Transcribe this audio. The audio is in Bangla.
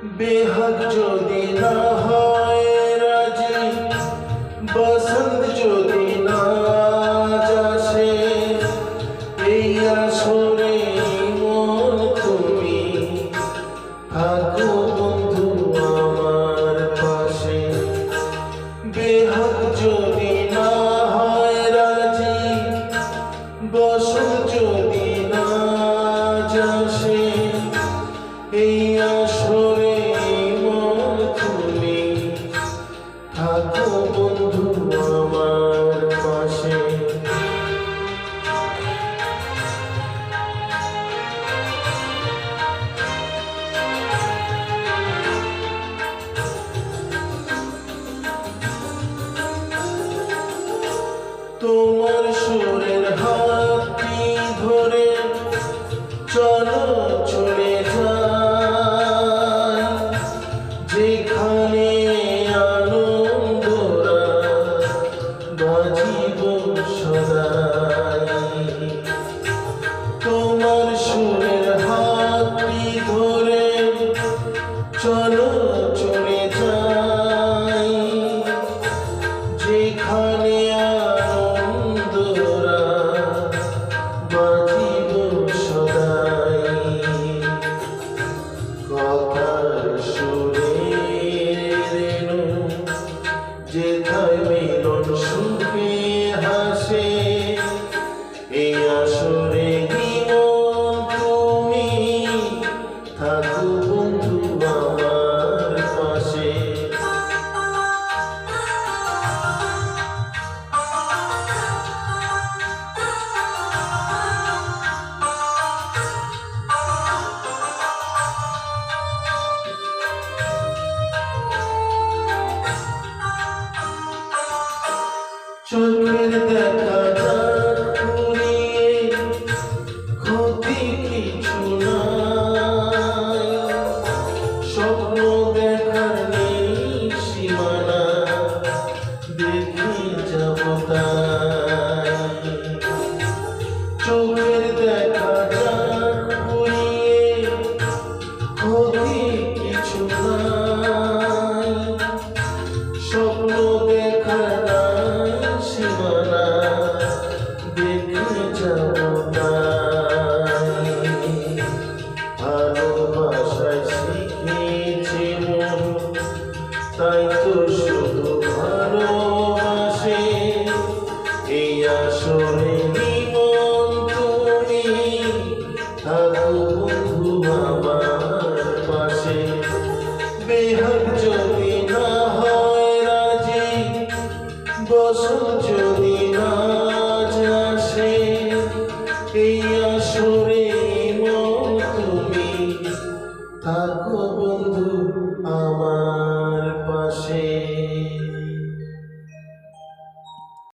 बेहद যদি না হয় রাজি, বসন্ত যদি না আসে, এই আসরে মন তুমি থাকো বন্ধু আমার পাশে। বেহদ যদি না হয় রাজি, বসন্ত যদি না আসে, এই আসরে মন তুমি থাকো বন্ধু আমার পাশে। তোমার সুরের হাতটি ধরে চলো চলে যাই, যেখানে আনন্দরা বাজিব সদাই। তোমার সুরের হাতটি ধরে চলো চলে যাই, যেখানে আনন্দরা বাজিব সদাই। কথার সুরে রেণু যেথায় মিলন সুখে হাসে, এই আসরে জীবন তুমি থাকো বন্ধু আমার পাশে। চোখের দেখা ঘুরিয়ে ক্ষতি কিছু নাই, স্বপ্ন দেখার নেই সীমানা, দেখে যাব তাই। চোখের দেখা ঘুরিয়ে ক্ষতি কিছু নাই, স্বপ্ন দেখার সীমানা, দেখে যাব তাই। ভালোবাসায় শিখেছে মন, তাই তো শুধু ভালোবাসে, এই আসরে জীবন তুমি থাকো বন্ধু আমার পাশে। বেহদ যদি না হয় রাজি, বসন্ত যদি না আসে, এই আসরে মন তুমি থাকো বন্ধু আমার।